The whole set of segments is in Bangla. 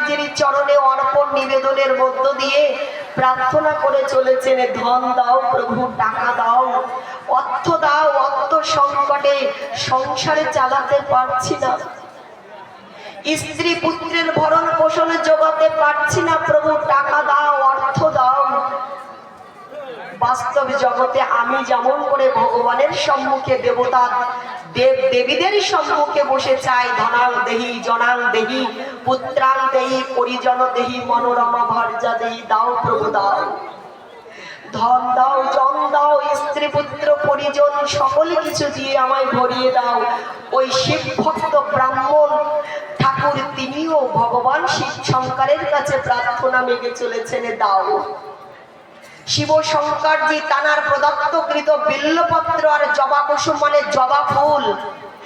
ঠাকুরজির চরণে অর্পণ নিবেদনের মধ্য দিয়ে প্রার্থনা করে চলেছেন, ধন দাও প্রভু, টাকা দাও, অর্থ দাও, অর্থ সংকটে সংসারে চালাতে পারছি না, স্ত্রী পুত্রের ভরণ পোষণ জোগাতে পারছি না, প্রভু টাকা দাও, অর্থ দাও। বাস্তব জগতে আমি যেমন করে ভগবানের সম্মুখে, দেবতা দেব দেবীদের সম্মুখে বসে চাই, ধনাং দেহি, জনাং দেহি, পুত্রাং দেহি, পরিজন দেহি, মনোরমা ভার্যা দেহি, দাও প্রভু দাও, ধন দাও, জন দাও, স্ত্রী পুত্র পরিজন সকল কিছু দিয়ে আমায় ভরিয়ে দাও। ওই শিব ভক্ত ব্রাহ্মণ ঠাকুর তিনিও ভগবান শিব শঙ্করের কাছে প্রার্থনা মেগে চলেছেন, দাও। শিব শঙ্করজি তানার প্রদত্তকৃত বিল্লপত্র আর জবা কুসুম মানে জবা ফুল,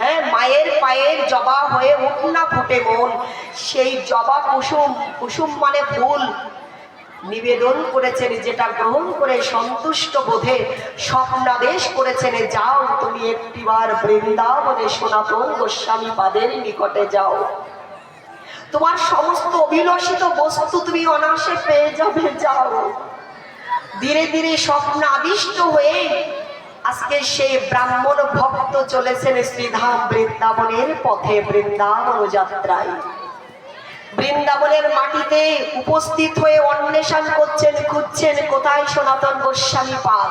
হ্যাঁ, মায়ের পায়ের জবা হয়ে উঠ না ফুটে মন, সেই জবা কুসুম, কুসুম মানে ফুল, নিবেদন করেছেন, যেটা গ্রহণ করে সন্তুষ্ট বোধে স্বপ্নাদেশ করেছেন, যাও তুমি একটিবার বৃন্দাবনে সনাতন গোস্বামী পাদের নিকটে যাও, তোমার সমস্ত অভিলষিত বস্তু তুমি অনায়াসে পেয়ে যাবে, যাও। ধীরে ধীরে স্বপ্নাদিষ্ট হয়ে আজকে সেই ব্রাহ্মণ ভক্ত চলেছেন শ্রীধাম বৃন্দাবনের পথে, বৃন্দাবন যাত্রায়। বৃন্দাবনের মাটিতে উপস্থিত হয়ে অন্বেষণ করছেন, খুঁজছেন কোথায় সনাতন গোস্বামী পাদ।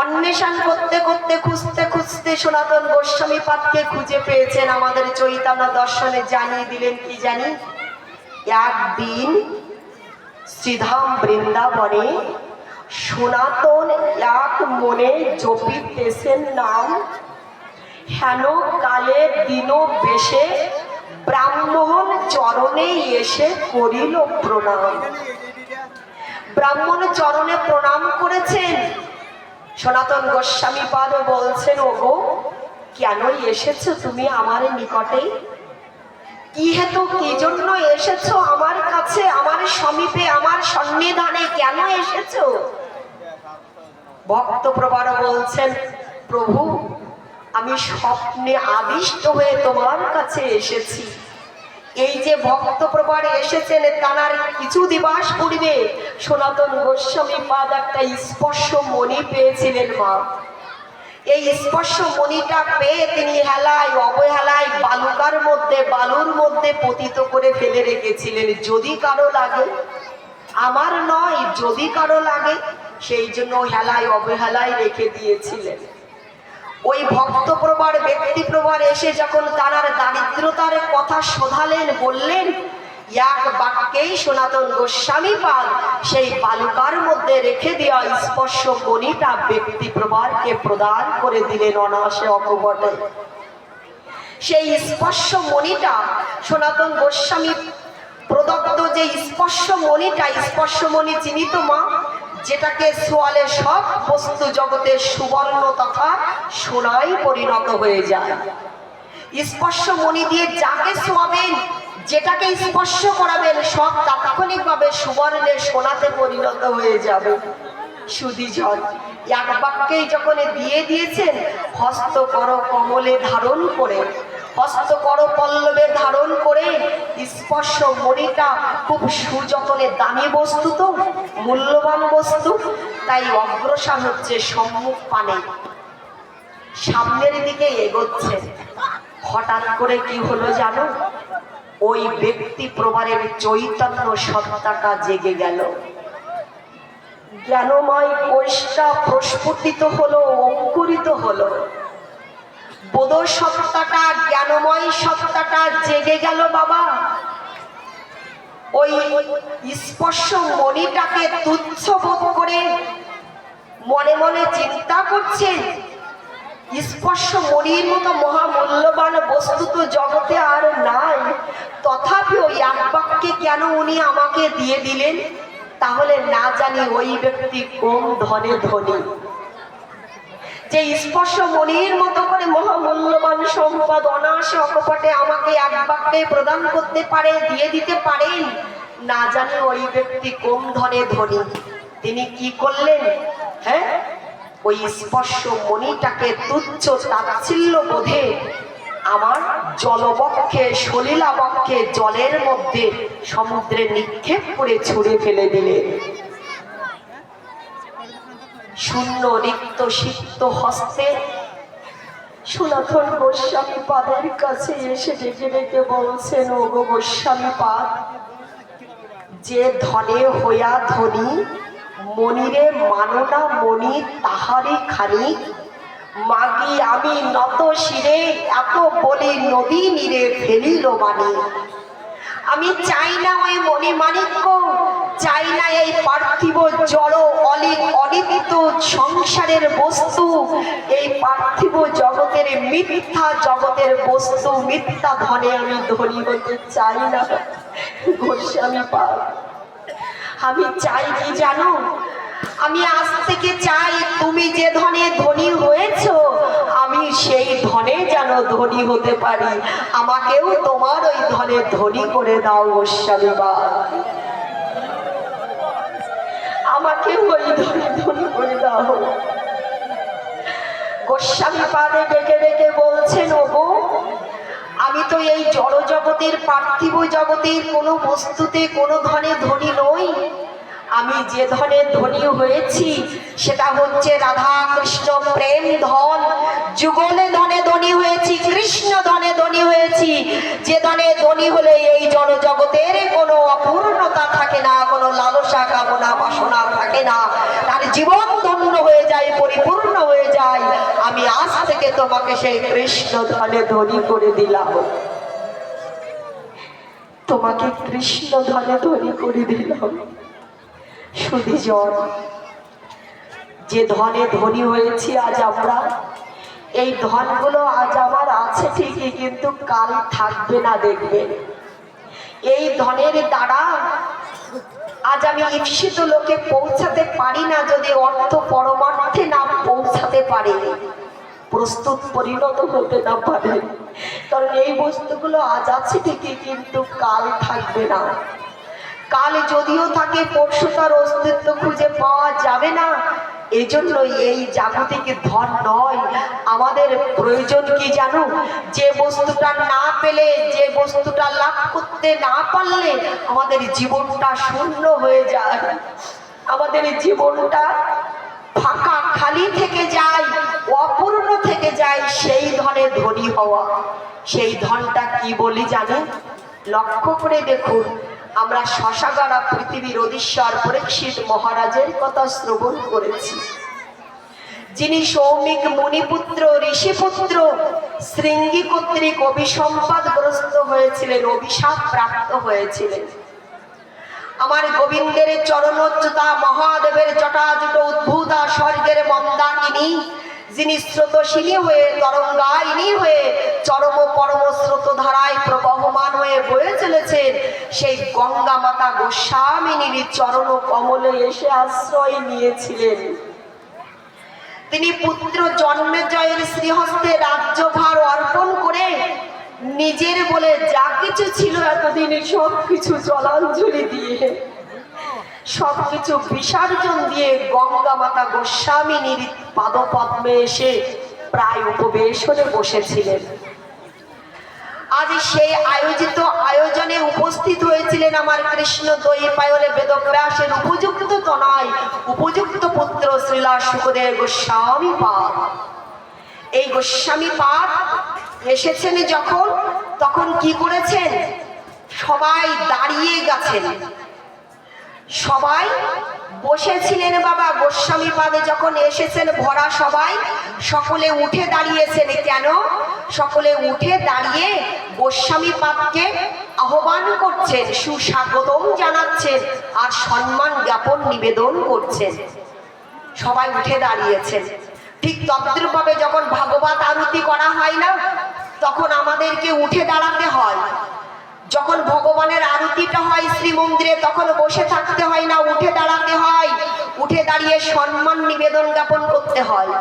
অন্বেষণ করতে করতে, খুঁজতে খুঁজতে সনাতন গোস্বামী পাদকে খুঁজে পেয়েছেন। আমাদের চৈতন্য দর্শনে জানিয়ে দিলেন, কি জানি, একদিন শ্রীধাম বৃন্দাবনে সনাতন এক মনে জপিতেছেন নাম, হেন কালে দিন বেশে ব্রাহ্মণ চরণে এসে করিল প্রণাম। ব্রাহ্মণ চরণে প্রণাম করেছেন। সনাতন গোস্বামী পাদ বলছেন, ওগো কেন এসেছো তুমি আমার নিকটে? কি হেতু, কি জন্য এসেছো আমার কাছে, আমার সমীপে, আমার সন্নিধানে কেন এসেছো? ভক্ত প্রবার বলছেন, প্রভু আমি স্বপ্নে আবিষ্ট হয়ে তোমার কাছে এসেছি। এই যে ভক্ত প্রবার এসেছেন, তার কিছু দিবস পূর্বে সনাতন গোস্বামী পাদ একটা স্পর্শ মণি পেয়েছিলেন মা। এই স্পর্শ মণিটা পেয়ে তিনি হেলায় অবহেলায় বালুকার মধ্যে, বালুর মধ্যে পতিত করে ফেলে রেখেছিলেন, যদি কারো লাগে, আমার নয়, যদি কারো লাগে, সেই জন্য হেলায় অবহেলায় রেখে দিয়েছিলেন। ওই ভক্ত প্রবার, ব্যক্তি প্রবার এসে যখন তার দারিদ্রতার কথা শোধালেন, বললেন, এক বাক্যেই সনাতন গোস্বামী পাদ সেই বালুকার মধ্যে রেখে দেওয়া স্পর্শ মণিটা ব্যক্তি প্রবারকে প্রদান করে দিলেন অনায়াসে অকপটে। সেই স্পর্শ মণিটা সনাতন গোস্বামী প্রদত্ত যে স্পর্শ মণিটা, স্পর্শ মণি চিনিত মা, যেটাকে সোয়ালে সব বস্তু জগতে সুবর্ণ তথা সোনায় পরিণত হয়ে যায়। স্পর্শ মণি দিয়ে যাকে সোয়াবেন, যেটাকে স্পর্শ করাবেন, সব তাৎক্ষণিকভাবে সুবর্ণের সোনাতে পরিণত হয়ে যাবে। সুধীজন এক বাক্যেই যখন দিয়ে দিয়েছেন, হস্ত কর কমলে ধারণ করে, হস্ত কর পল্লবে ধারণ করে, স্পর্শ মণিটা খুব সুযত্নে, দামি বস্তু তো, মূল্যবান বস্তু, তাই অগ্রসর হচ্ছে সম্মুখ পানে, সামনের দিকে এগোচ্ছে। হঠাৎ করে কি হলো জানো? ওই ব্যক্তি প্রবারের চৈতন্য সত্তাটা জেগে গেল, জ্ঞানময় কোষটা প্রস্ফুটিত হলো, অঙ্কুরিত হলো, বোধ সত্তাটা, জ্ঞানময় সত্তাটা জেগে গেল বাবা। ওই স্পর্শ মণিটাকে তুচ্ছ বোধ করে মনে মনে চিন্তা করছেন, স্পর্শ মণির মতো মহামূল্যবান বস্তু তো জগতে আর নাই, তথাপিও এক বাক্যে কেন উনি আমাকে দিয়ে দিলেন? তাহলে না জানি ওই ব্যক্তি কোন ধনে ধনী, যে স্পর্শ মণির মতো করে মহামূল্যবান সম্পদ অনায়াসে অকপটে আমাকে এক বাক্যে প্রদান করতে পারে, দিয়ে দিতে পারেন। না জানি ওই ব্যক্তি কোন ধনে ধনী। তিনি কি করলেন? ওই স্পর্শ মণিটাকে তুচ্ছ তাচ্ছিল্য বোধে আমার জলবক্ষে সলিলাবক্ষে জলের মধ্যে সমুদ্রে নিক্ষেপ করে ছুঁড়ে ফেলে দিলেন। শূন্য রিক্ত সিক্ত হস্তে সনাতন গোস্বামী পাদের কাছে এসে ডেকে ডেকে বলছেন, ও গো গোস্বামী পাদ, যে ধনে হইয়া ধনী মনিরে মাননা মনি তাহারি খানি মাগি আমি নত শিরে এত বলি নদী নীরে ফেলিল মানি। আমি চাই না ওই মণিমাণিক্য, চাই না এই পার্থিব জড় অনিত্য সংসারের বস্তু, এই পার্থিব জগতের মিথ্যা জগতের বস্তু মিথ্যা ধনে আমি ধনী হতে চাই না। গোস্বামী পাদ, আমি চাই কি জানো? আমি আজ থেকে চাই তুমি যে ধনে ধনী হয়েছো আমি সেই ধনে যেন ধনী হতে পারি। আমাকেও তোমার ওই ধনে ধনী করে দাও গোস্বামী পাদ, আমাকেও ওই ধনে ধনী করে দাও। গোস্বামী পাদে ডেকে ডেকে বলছেন, ওগো আমি তো এই জড় জগতের পার্থিব জগতের কোনো বস্তুতে কোনো ধনে ধনী নই। আমি যে ধনে ধনী হয়েছি সেটা হচ্ছে রাধা কৃষ্ণ প্রেম ধন। যুগলে ধনে ধনী হয়েছি, কৃষ্ণ ধনে ধনী হয়েছি। যে ধনে ধনী হলে এই জড় জগতের কোনো অপূর্ণতা থাকে না, কোনো লালসা কামনা বাসনা থাকে না, তার জীবন ধন্য হয়ে যায়, পরিপূর্ণ হয়ে যায়। আমি আজ থেকে তোমাকে সেই কৃষ্ণ ধনে ধনী করে দিলাম, তোমাকে কৃষ্ণ ধনে ধনী করে দিলাম। সুধীজন, যে ধনে ধনী হয়েছি আজ আমরা, এই ধনগুলো আজ আমার আছে ঠিকই, কিন্তু কাল থাকবে না দেখবেন। এই ধনের দ্বারা আজ আমি ঈপ্সিত লোকে পৌঁছাতে পারি না, যদি অর্থ পরমার্থে না পৌঁছাতে পারে, প্রস্তুত পরিণত হতে না পারে। কারণ এই বস্তুগুলো আজ আছে ঠিকই, কিন্তু কাল থাকবে না। কাল যদিও থাকে, পরশু তার অস্তিত্ব খুঁজে পাওয়া যাবে না। এজন্য এই জাগতিক ধন নয়, আমাদের প্রয়োজন কি জানো? যে বস্তুটা না পেলে, যে বস্তুটা লাভ করতে না পারলে আমাদের জীবনটা শূন্য হয়ে যায়, আমাদের জীবনটা ফাঁকা খালি থেকে যায়, অপূর্ণ থেকে যায়। সেই ধনে ধনী হওয়া, সেই ধনটা কি বলি জানেন? লক্ষ্য করে দেখুন, আমরা শশাগারা পৃথিবীর অধীশ্বর পরীক্ষিত মহারাজের কথা শ্রবণ করেছি, যিনি সৌমিক মুনিপুত্র ঋষিপুত্র শৃঙ্গী কর্তৃক অভিসম্পাদগ্রস্ত হয়েছিলেন, অভিশাপ প্রাপ্ত হয়েছিলেন। আমার গোবিন্দের চরণোচ্যুতা মহাদেবের জটাজুট উদ্ভূতা স্বর্গের মন্দাকিনী, যিনি স্রোতশীলী হয়ে তরঙ্গায়িনী হয়ে চরম পরম স্রোত ধারায় প্রবহমান হয়ে বয়ে চলেছেন, সেই গঙ্গা মাতা গোস্বামিনীর চরণ কমলে এসে আশ্রয় নিয়েছিলেন। তিনি পুত্র জন্মেজয়ের শ্রীহস্তে রাজ্যভার অর্পণ করে নিজের বলে যা কিছু ছিল এতদিন সবকিছু জলাঞ্জলি দিয়ে, সবকিছু বিসর্জন দিয়ে গঙ্গা মাতা গোস্বামিনীর পাদপদ্মে এসে প্রায় উপবেশনে বসেছিলেন। আজ সেই আয়োজিত আয়োজনে উপস্থিত হয়েছিলেন আমার কৃষ্ণ দ্বৈপায়নে বেদব্যাসের উপযুক্ত তনয় উপযুক্ত পুত্র শ্রীলা শুকদেব গোস্বামী পাদ। এই গোস্বামী পাদ এসেছেন যখন, তখন কি করেছেন? সবাই দাঁড়িয়ে গেছেন, সবাই বসেছিলেন। বাবা গোস্বামী পাদে যখন এসেছেন ভরা সবাই, সকলে উঠে দাঁড়িয়েছেন। কেন? সকলে উঠে দাঁড়িয়ে গোস্বামী পাদকে আহ্বান করছেন, সুস্বাগতম জানাচ্ছেন আর সম্মান জ্ঞাপন নিবেদন করছেন। সবাই উঠে দাঁড়িয়েছেন। ঠিক তদ্রূপভাবে যখন ভাগবত আরতি করা হয় না, তখন আমাদেরকে উঠে দাঁড়াতে হয়। যখন ভগবানের আরতিটা হয় শ্রীমন্দিরে, তখন বসে থাকতে হয় না, উঠে দাঁড়াতে হয়। উঠে দাঁড়িয়ে সম্মান নিবেদন জ্ঞাপন করতে হয়।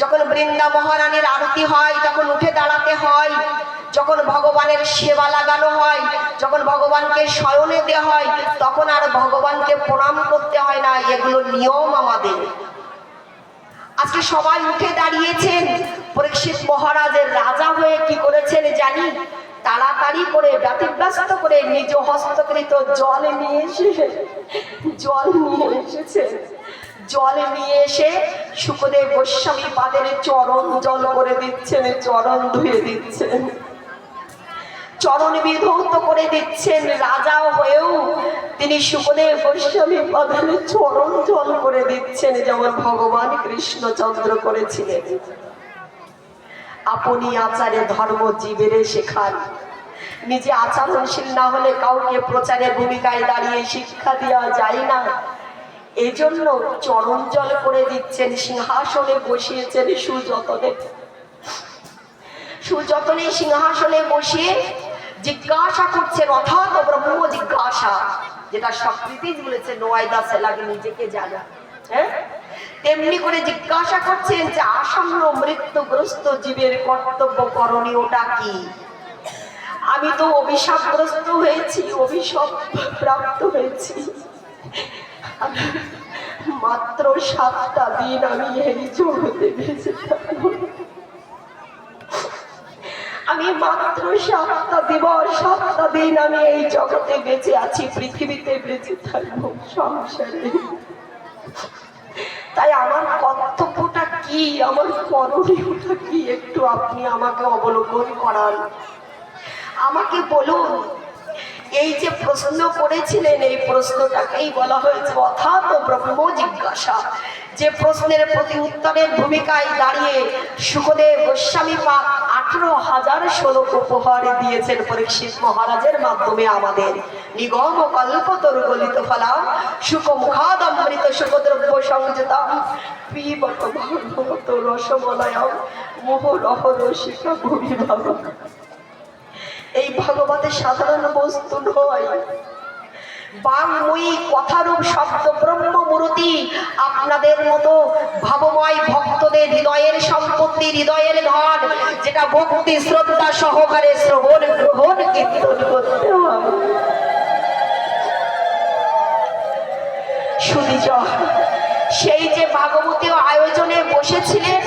যখন বৃন্দা মহারানীর আরতি হয় তখন উঠে দাঁড়াতে হয়। যখন ভগবানের সেবা লাগানো হয়, যখন ভগবানকে শয়নে দেওয়া হয়, তখন আর ভগবানকে প্রণাম করতে হয় না। এগুলো নিয়ম আমাদের। আজকে সবাই উঠে দাঁড়িয়েছেন। পরীক্ষিত মহারাজের রাজা হয়ে কি করেছেন জানি, তাড়াতাড়ি করে ব্যতিব্যস্ত করে নিজ হস্তকৃত জল নিয়ে এসেছেন। জল নিয়ে এসে শুকদেব গোস্বামী পাদের চরণ জল করে দিচ্ছেন, চরণ ধুয়ে দিচ্ছেন, চরণ বিধৌত করে দিচ্ছেন। রাজা হয়েও তিনি শুকদেব গোস্বামী পাদের চরণ জল করে দিচ্ছেন, যেমন ভগবান কৃষ্ণচন্দ্র করেছিলেন। আপনি আচারে ধর্ম জীবেরে শেখান, নিজে আচরণশীল না হলে কাউকে প্রচারের ভূমিকায় দাঁড়িয়ে শিক্ষা দেওয়া যায় না। এজন্য চরণ জল করে দিচ্ছেন, সিংহাসনে বসিয়েছেন সুযতনে। সুযতনে সিংহাসনে বসিয়ে জিজ্ঞাসা করছেন, অথাৎ ব্রহ্ম জিজ্ঞাসা, যেটা সক্রেটিস বলেছে নোয়াইদা সে লাগে নিজেকে জানা। হ্যাঁ, তেমনি করে জিজ্ঞাসা করছেন যে আসন্ন মৃত্যুগ্রস্ত জীবের কর্তব্য করণীয়টা কি? আমি তো অভিশাপগ্রস্ত হয়েছি, অভিশাপ প্রাপ্ত হয়েছি। মাত্র 7টা দিন আমি এই জগতে বেঁচে থাকবো। আমি মাত্র 7টা দিবস 7টা দিন আমি এই জগতে বেঁচে আছি, পৃথিবীতে বেঁচে থাকবো, সংসারে। তাই আমার কর্তব্যটা কি, আমার করণীয়টা কি, একটু আপনি আমাকে অবলোকন করান, আমাকে বলুন। এই যে প্রশ্ন করেছিলেন, এই প্রশ্নটাকেই বলা হয়েছে অথাৎ ব্রহ্ম জিজ্ঞাসা। যে প্রশ্নের প্রতি উত্তরের ভূমিকায় দাঁড়িয়ে শুকদেব গোস্বামী পাদ 18,000 শ্লোক উপহার দিয়েছেন পরীক্ষিত মহারাজের মাধ্যমে আমাদের। নিগম কল্পতরু গলিত ফলাম শুক মুখাদমৃত শুকদ্রব্য সংযুতাম পিবত ভাগবত রসমলয়ম মোহ রহ রসিকা ভূমি ভাবা। এই ভাগবতের সাধারণ বস্তু নয়, বাংময়ী কথারূপ শব্দ ব্রহ্মমূর্তি। আপনাদের মতো ভাবময় ভক্তদের হৃদয়ের সম্পত্তি, হৃদয়ের ধন, যেটা ভক্তি শ্রদ্ধা সহকারে শ্রবণ গ্রহণ কীর্তন করতে হয়। শুধু সেই যে ভাগবতীয় আয়োজনে বসেছিলেন,